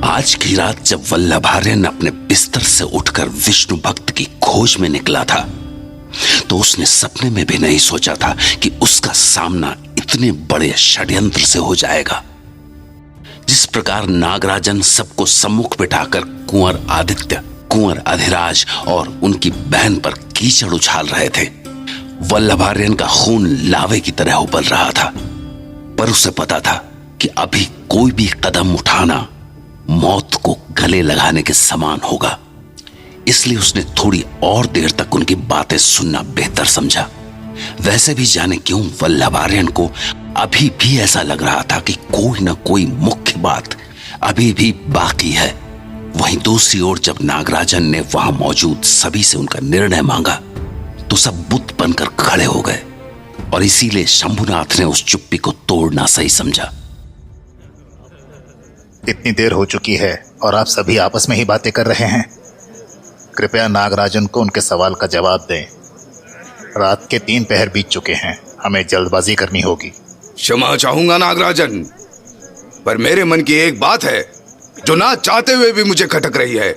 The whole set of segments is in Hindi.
आज की रात जब वल्लभार्यन अपने बिस्तर से उठकर विष्णु भक्त की खोज में निकला था, तो उसने सपने में भी नहीं सोचा था कि उसका सामना इतने बड़े षड्यंत्र से हो जाएगा। जिस प्रकार नागराजन सबको सम्मुख बिठाकर कुंवर आदित्य, कुंवर अधिराज और उनकी बहन पर कीचड़ उछाल रहे थे, वल्लभार्यन का खून लावे की तरह उबल रहा था। पर उसे पता था कि अभी कोई भी कदम उठाना मौत को गले लगाने के समान होगा, इसलिए उसने थोड़ी और देर तक उनकी बातें सुनना बेहतर समझा। वैसे भी जाने क्यों वल्लभार्यन को अभी भी ऐसा लग रहा था कि कोई ना कोई मुख्य बात अभी भी बाकी है। वहीं दूसरी ओर जब नागराजन ने वहां मौजूद सभी से उनका निर्णय मांगा, तो सब बुत बनकर खड़े हो गए और इसीलिए शंभुनाथ ने उस चुप्पी को तोड़ना सही समझा। इतनी देर हो चुकी है और आप सभी आपस में ही बातें कर रहे हैं। कृपया नागराजन को उनके सवाल का जवाब दें। रात के 3 पहर बीत चुके हैं, हमें जल्दबाजी करनी होगी। क्षमा चाहूंगा नागराजन, पर मेरे मन की एक बात है जो ना चाहते हुए भी मुझे खटक रही है।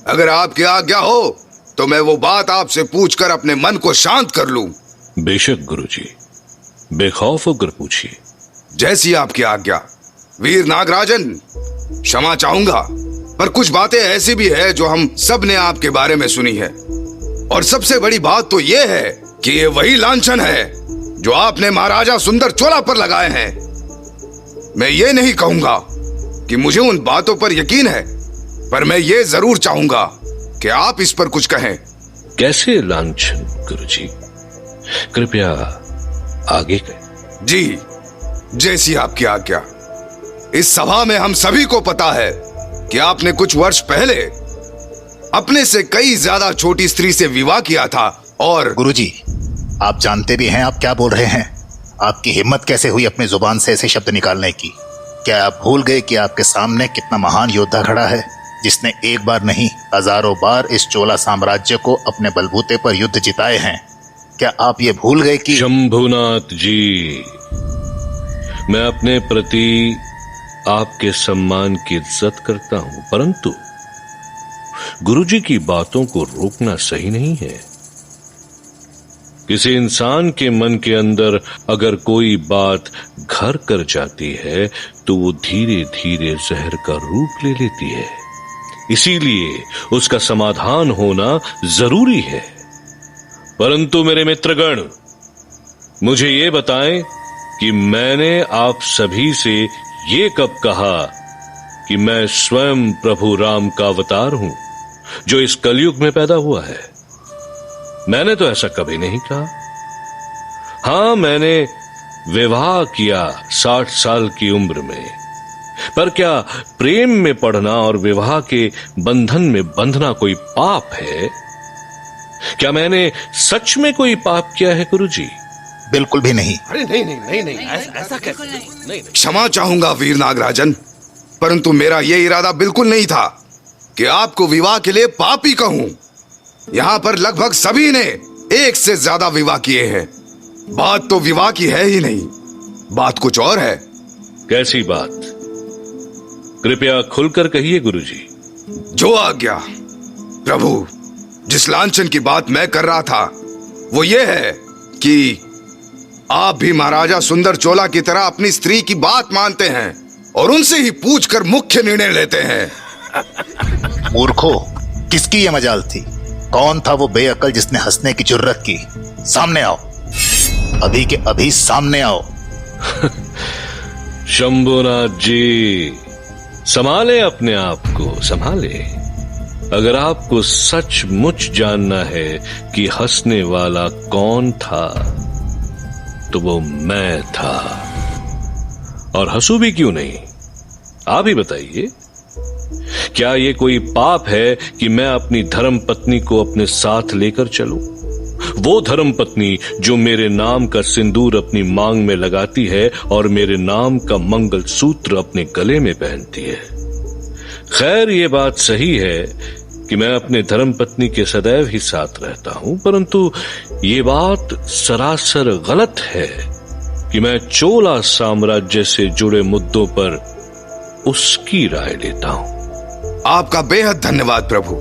अगर आपकी आज्ञा हो तो मैं वो बात आपसे पूछकर अपने मन को शांत कर लूं। बेशक गुरुजी, बेखौफ होकर पूछिए। जैसी आपकी आज्ञा वीर नागराजन। क्षमा चाहूंगा, पर कुछ बातें ऐसी भी है जो हम सब ने आपके बारे में सुनी है, और सबसे बड़ी बात तो यह है कि ये वही लांछन है जो आपने महाराजा सुंदर चोला पर लगाए हैं। मैं ये नहीं कहूंगा कि मुझे उन बातों पर यकीन है, पर मैं ये जरूर चाहूंगा कि आप इस पर कुछ कहें। कैसे लांछन गुरुजी? कृपया आगे कहें। जी, जैसी आपकी आज्ञा। इस सभा में हम सभी को पता है कि आपने कुछ वर्ष पहले अपने से कई ज्यादा छोटी स्त्री से विवाह किया था। और गुरुजी, आप जानते भी हैं आप क्या बोल रहे हैं। आपकी हिम्मत कैसे हुई अपनी जुबान से ऐसे शब्द निकालने की? क्या आप भूल गए कि आपके सामने कितना महान योद्धा खड़ा है, जिसने एक बार नहीं हजारों बार इस चोला साम्राज्य को अपने बलबूते पर युद्ध जिताए हैं? क्या आप ये भूल गए कि... शंभुनाथ जी, मैं अपने प्रति आपके सम्मान की इज्जत करता हूं, परंतु गुरुजी की बातों को रोकना सही नहीं है। किसी इंसान के मन के अंदर अगर कोई बात घर कर जाती है तो वो धीरे धीरे जहर का रूप ले लेती है। इसीलिए उसका समाधान होना जरूरी है। परंतु मेरे मित्रगण, मुझे ये बताएं कि मैंने आप सभी से ये कब कहा कि मैं स्वयं प्रभु राम का अवतार हूं जो इस कलयुग में पैदा हुआ है? मैंने तो ऐसा कभी नहीं कहा। हां, मैंने विवाह किया 60 साल की उम्र में, पर क्या प्रेम में पड़ना और विवाह के बंधन में बंधना कोई पाप है? क्या मैंने सच में कोई पाप किया है गुरुजी? बिल्कुल भी नहीं। अरे नहीं, ऐसा कैसे? नहीं। क्षमा चाहूंगा वीर नागराजन, परंतु मेरा यह इरादा बिल्कुल नहीं था कि आपको विवाह के लिए पापी कहूं। यहां पर लगभग सभी ने एक से ज्यादा विवाह किए हैं। बात तो विवाह की है ही नहीं, बात कुछ और है। कैसी बात? कृपया खुलकर कहिए गुरुजी। जो आज्ञा प्रभु। जिस लांछन की बात मैं कर रहा था वो ये है कि आप भी महाराजा सुंदर चोला की तरह अपनी स्त्री की बात मानते हैं और उनसे ही पूछकर मुख्य निर्णय लेते हैं। मूर्खों, किसकी ये मजाल थी? कौन था वो बेअकल जिसने हंसने की जुर्रत की? सामने आओ, अभी के अभी सामने आओ। शंभुनाथ जी, संभाले अपने आप को, संभाले। अगर आपको सचमुच जानना है कि हंसने वाला कौन था, तो वो मैं था। और हंसू भी क्यों नहीं? आप ही बताइए, क्या ये कोई पाप है कि मैं अपनी धर्म पत्नी को अपने साथ लेकर चलूं? वो धर्म पत्नी जो मेरे नाम का सिंदूर अपनी मांग में लगाती है और मेरे नाम का मंगल सूत्र अपने गले में पहनती है। खैर, ये बात सही है कि मैं अपने धर्म पत्नी के सदैव ही साथ रहता हूं, परंतु ये बात सरासर गलत है कि मैं चोला साम्राज्य से जुड़े मुद्दों पर उसकी राय लेता हूं। आपका बेहद धन्यवाद प्रभु।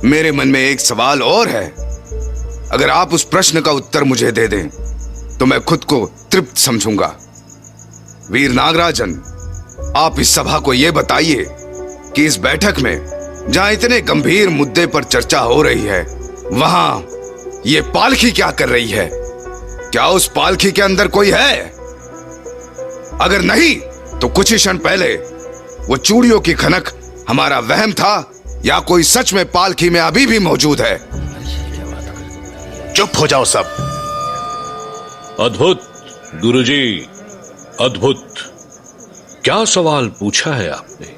मेरे मन में एक सवाल और है। अगर आप उस प्रश्न का उत्तर मुझे दे दें तो मैं खुद को तृप्त समझूंगा। वीर नागराजन, आप इस सभा को यह बताइए कि इस बैठक में जहां इतने गंभीर मुद्दे पर चर्चा हो रही है, वहां ये पालकी क्या कर रही है? क्या उस पालकी के अंदर कोई है? अगर नहीं तो कुछ ही क्षण पहले वो चूड़ियों की खनक हमारा वहम था या कोई सच में पालकी में अभी भी मौजूद है? चुप हो जाओ सब। अद्भुत गुरुजी, अद्भुत। क्या सवाल पूछा है आपने,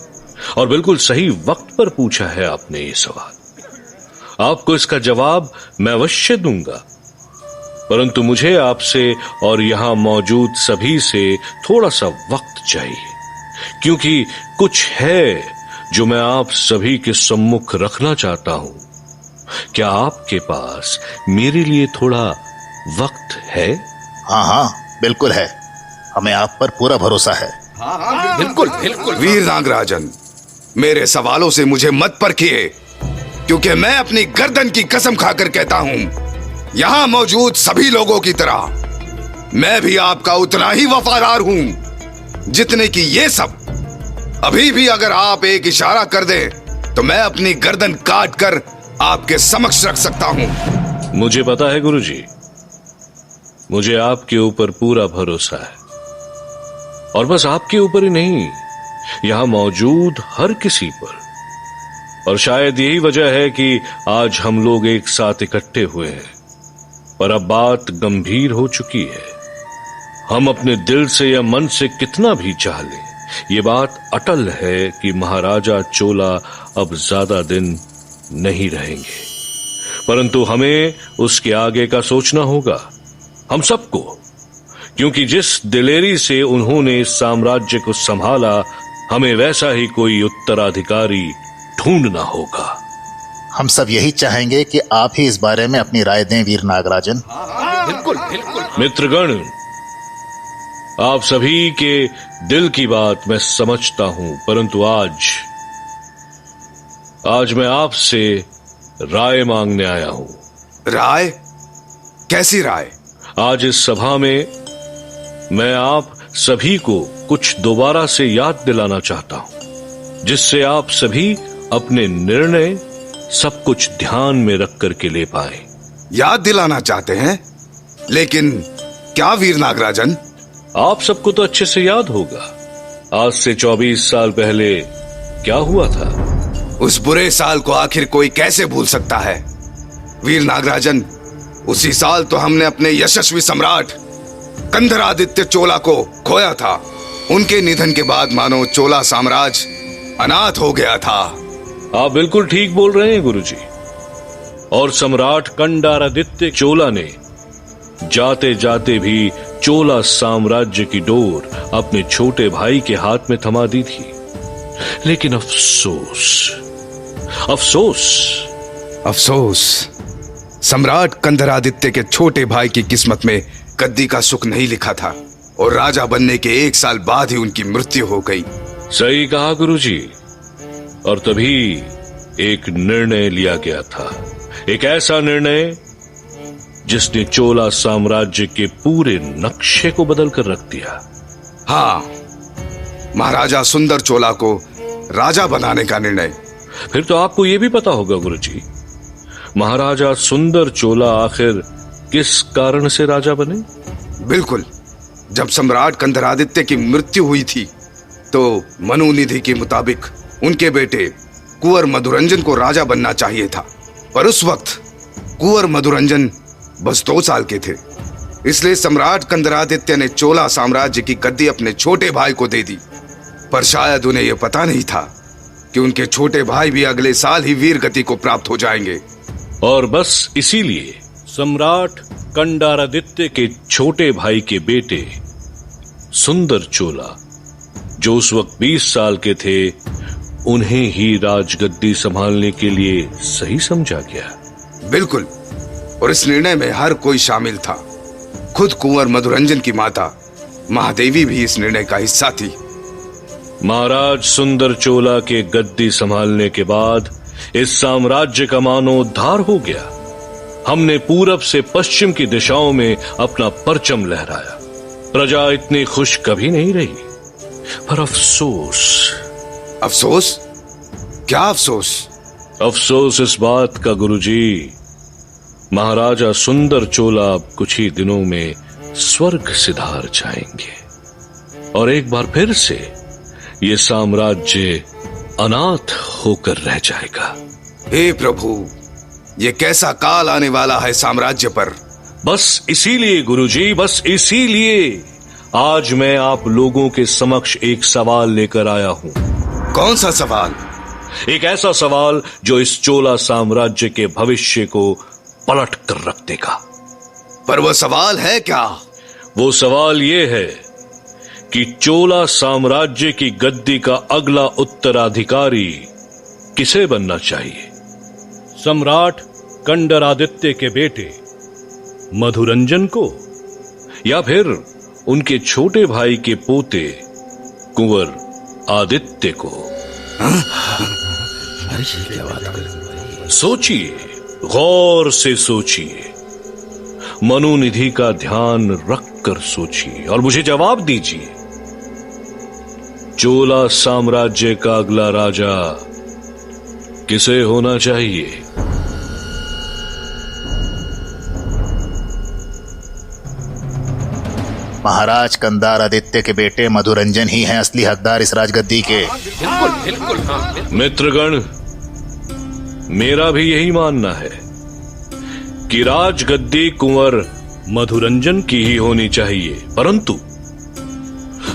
और बिल्कुल सही वक्त पर पूछा है आपने ये सवाल। आपको इसका जवाब मैं अवश्य दूंगा, परंतु मुझे आपसे और यहां मौजूद सभी से थोड़ा सा वक्त चाहिए, क्योंकि कुछ है जो मैं आप सभी के सम्मुख रखना चाहता हूं। क्या आपके पास मेरे लिए थोड़ा वक्त है? हाँ हाँ, बिल्कुल है। हमें आप पर पूरा भरोसा है। बिल्कुल बिल्कुल। वीर नागराजन, मेरे सवालों से मुझे मत परखिए, क्योंकि मैं अपनी गर्दन की कसम खाकर कहता हूं, यहां मौजूद सभी लोगों की तरह मैं भी आपका उतना ही वफादार हूं जितने कि ये सब। अभी भी अगर आप एक इशारा कर दें तो मैं अपनी गर्दन काट कर आपके समक्ष रख सकता हूं। मुझे पता है गुरुजी, मुझे आपके ऊपर पूरा भरोसा है, और बस आपके ऊपर ही नहीं, यहां मौजूद हर किसी पर। और शायद यही वजह है कि आज हम लोग एक साथ इकट्ठे हुए हैं। पर अब बात गंभीर हो चुकी है। हम अपने दिल से या मन से कितना भी चाह लें, ये बात अटल है कि महाराजा चोला अब ज्यादा दिन नहीं रहेंगे। परंतु हमें उसके आगे का सोचना होगा, हम सबको, क्योंकि जिस दिलेरी से उन्होंने इस साम्राज्य को संभाला, हमें वैसा ही कोई उत्तराधिकारी ढूंढना होगा। हम सब यही चाहेंगे कि आप ही इस बारे में अपनी राय दें वीर नागराजन। बिल्कुल बिल्कुल। मित्रगण, आप सभी के दिल की बात मैं समझता हूं, परंतु आज मैं आपसे राय मांगने आया हूं। राय? कैसी राय? आज इस सभा में मैं आप सभी को कुछ दोबारा से याद दिलाना चाहता हूं, जिससे आप सभी अपने निर्णय सब कुछ ध्यान में रख करके ले पाए। याद दिलाना चाहते हैं? लेकिन क्या वीर नागराजन? आप सबको तो अच्छे से याद होगा, आज से 24 साल पहले क्या हुआ था। उस बुरे साल को आखिर कोई कैसे भूल सकता है? वीर नागराजन, उसी साल तो हमने अपने यशस्वी सम्राट कंधरादित्य चोला को खोया था। उनके निधन के बाद मानो चोला साम्राज्य अनाथ हो गया था। आप बिल्कुल ठीक बोल रहे हैं गुरुजी। और सम्राट कंडारादित्य चोला ने जाते जाते भी चोला साम्राज्य की डोर अपने छोटे भाई के हाथ में थमा दी थी। लेकिन अफसोस अफसोस अफसोस, सम्राट कंधरादित्य के छोटे भाई की किस्मत में गद्दी का सुख नहीं लिखा था, और राजा बनने के 1 साल बाद ही उनकी मृत्यु हो गई। सही कहा गुरुजी। और तभी एक निर्णय लिया गया था, एक ऐसा निर्णय जिसने चोला साम्राज्य के पूरे नक्शे को बदल कर रख दिया। हाँ, महाराजा सुंदर चोला को राजा बनाने का निर्णय। फिर तो आपको यह भी पता होगा गुरुजी, महाराजा सुंदर चोला आखिर किस कारण से राजा बने? बिल्कुल। जब सम्राट कंधरादित्य की मृत्यु हुई थी तो मनुनिधि के मुताबिक उनके बेटे कुंवर मधुरंजन को राजा बनना चाहिए था, पर उस वक्त कुंवर मधुरंजन बस 2 साल के थे। इसलिए सम्राट कंधरादित्य ने चोला साम्राज्य की गद्दी अपने छोटे भाई को दे दी। पर शायद उन्हें यह पता नहीं था कि उनके छोटे भाई भी अगले साल ही वीर गति को प्राप्त हो जाएंगे। और बस इसीलिए सम्राट कंडारादित्य के छोटे भाई के बेटे सुंदर चोला, जो उस वक्त 20 साल के थे, उन्हें ही राजगद्दी संभालने के लिए सही समझा गया। बिल्कुल। और इस निर्णय में हर कोई शामिल था। खुद कुंवर मधुरंजन की माता महादेवी भी इस निर्णय का हिस्सा थी। महाराज सुंदर चोला के गद्दी संभालने के बाद इस साम्राज्य का मानोद्धार हो गया। हमने पूरब से पश्चिम की दिशाओं में अपना परचम लहराया। प्रजा इतनी खुश कभी नहीं रही। पर अफसोस। अफसोस? क्या अफसोस? अफसोस इस बात का गुरुजी, महाराजा सुंदर चोला अब कुछ ही दिनों में स्वर्ग सिधार जाएंगे और एक बार फिर से ये साम्राज्य अनाथ होकर रह जाएगा। हे प्रभु, ये कैसा काल आने वाला है साम्राज्य पर। बस इसीलिए गुरुजी, बस इसीलिए आज मैं आप लोगों के समक्ष एक सवाल लेकर आया हूं। कौन सा सवाल? एक ऐसा सवाल जो इस चोला साम्राज्य के भविष्य को पलट कर रख देगा। पर वो सवाल है क्या? वो सवाल ये है कि चोला साम्राज्य की गद्दी का अगला उत्तराधिकारी किसे बनना चाहिए? सम्राट कंडरादित्य के बेटे मधुरंजन को, या फिर उनके छोटे भाई के पोते कुंवर आदित्य को? सोचिए, गौर से सोचिए, मनोनिधि का ध्यान रखकर सोचिए और मुझे जवाब दीजिए। चोला साम्राज्य का अगला राजा किसे होना चाहिए? महाराज कंदार आदित्य के बेटे मधुरंजन ही हैं असली हकदार इस राजगद्दी के। मित्रगण, मेरा भी यही मानना है कि राजगद्दी कुंवर मधुरंजन की ही होनी चाहिए। परंतु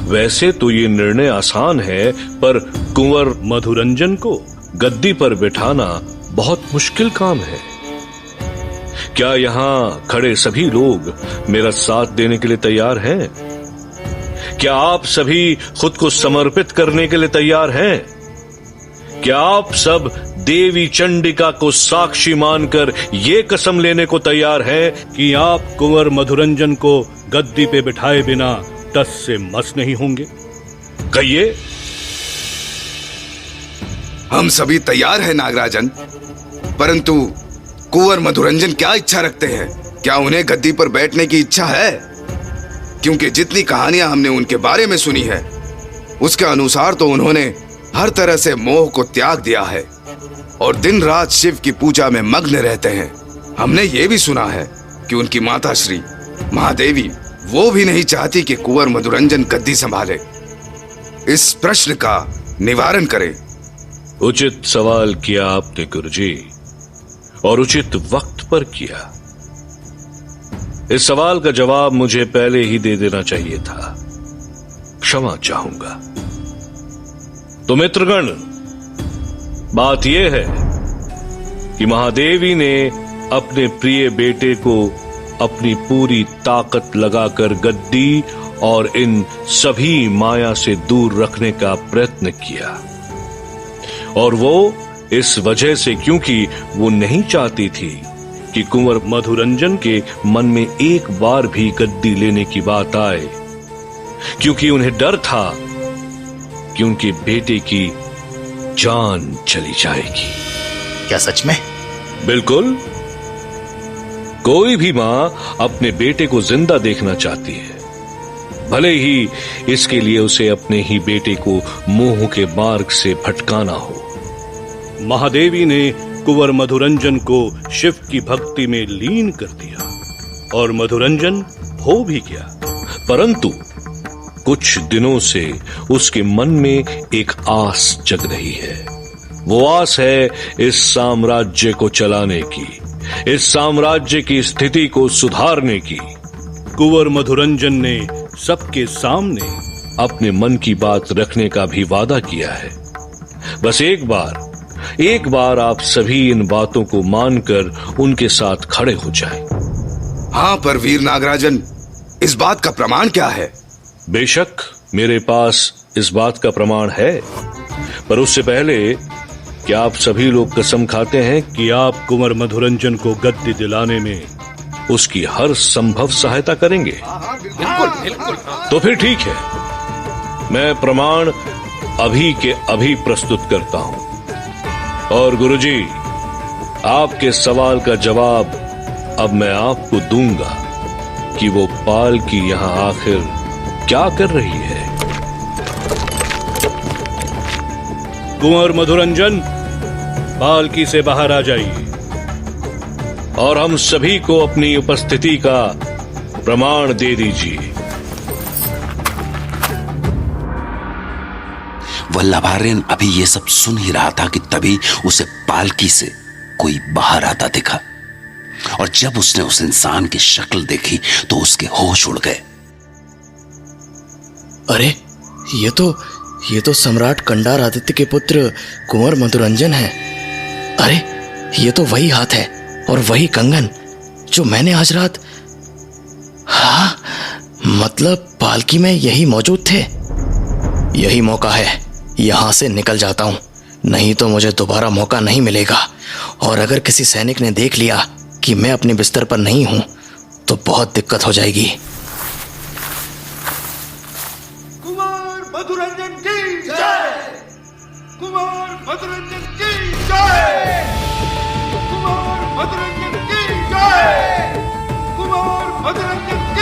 वैसे तो ये निर्णय आसान है, पर कुंवर मधुरंजन को गद्दी पर बिठाना बहुत मुश्किल काम है। क्या यहां खड़े सभी लोग मेरा साथ देने के लिए तैयार हैं? क्या आप सभी खुद को समर्पित करने के लिए तैयार हैं? क्या आप सब देवी चंडिका को साक्षी मानकर ये कसम लेने को तैयार हैं कि आप कुंवर मधुरंजन को गद्दी पे बिठाए बिना टस से मस नहीं होंगे? कहिए। हम सभी तैयार हैं नागराजन, परंतु कुंवर मधुरंजन क्या इच्छा रखते हैं? क्या उन्हें गद्दी पर बैठने की इच्छा है? क्योंकि जितनी कहानियां हमने उनके बारे में सुनी है, उसके अनुसार तो उन्होंने हर तरह से मोह को त्याग दिया है और दिन रात शिव की पूजा में मग्न रहते हैं। हमने ये भी सुना है कि उनकी माता श्री महादेवी वो भी नहीं चाहती कि कुंवर मधुरंजन गद्दी संभाले। इस प्रश्न का निवारण करें। उचित सवाल किया आपने गुरुजी, और उचित वक्त पर किया। इस सवाल का जवाब मुझे पहले ही दे देना चाहिए था। क्षमा चाहूंगा। तो मित्रगण, बात यह है कि महादेवी ने अपने प्रिय बेटे को अपनी पूरी ताकत लगाकर गद्दी और इन सभी माया से दूर रखने का प्रयत्न किया, और वो इस वजह से क्योंकि वो नहीं चाहती थी कि कुंवर मधुरंजन के मन में एक बार भी गद्दी लेने की बात आए, क्योंकि उन्हें डर था कि उनके बेटे की जान चली जाएगी। क्या सच में? बिल्कुल। कोई भी मां अपने बेटे को जिंदा देखना चाहती है, भले ही इसके लिए उसे अपने ही बेटे को मोह के मार्ग से भटकाना हो। महादेवी ने कुंवर मधुरंजन को शिव की भक्ति में लीन कर दिया और मधुरंजन हो भी गया। परंतु कुछ दिनों से उसके मन में एक आस जग रही है। वो आस है इस साम्राज्य को चलाने की, इस साम्राज्य की स्थिति को सुधारने की। कुंवर मधुरंजन ने सबके सामने अपने मन की बात रखने का भी वादा किया है। बस एक बार आप सभी इन बातों को मानकर उनके साथ खड़े हो जाएं। हाँ, पर वीर नागराजन, इस बात का प्रमाण क्या है? बेशक मेरे पास इस बात का प्रमाण है, पर उससे पहले क्या आप सभी लोग कसम खाते हैं कि आप कुंवर मधुरंजन को गद्दी दिलाने में उसकी हर संभव सहायता करेंगे? बिल्कुल बिल्कुल। तो फिर ठीक है, मैं प्रमाण अभी के अभी प्रस्तुत करता हूं। और गुरुजी, आपके सवाल का जवाब अब मैं आपको दूंगा कि वो पालकी यहां आखिर क्या कर रही है। कुंवर मधुरंजन, पालकी से बाहर आ जाइए और हम सभी को अपनी उपस्थिति का प्रमाण दे दीजिए। वल्लभार्यन अभी ये सब सुन ही रहा था कि तभी उसे पालकी से कोई बाहर आता दिखा, और जब उसने उस इंसान की शक्ल देखी तो उसके होश उड़ गए। अरे ये तो सम्राट कंडार आदित्य के पुत्र कुंवर मधुरंजन है। अरे ये तो वही हाथ है और वही कंगन जो मैंने आज रात, हाँ, मतलब पालकी में यही मौजूद थे। यही मौका है, यहां से निकल जाता हूं, नहीं तो मुझे दोबारा मौका नहीं मिलेगा। और अगर किसी सैनिक ने देख लिया कि मैं अपने बिस्तर पर नहीं हूं तो बहुत दिक्कत हो जाएगी। कुंवर मधुरंजन की जय! कुंवर मधुरंजन की जय! कुंवर मधुरंजन की जय! कुंवर मधुरंजन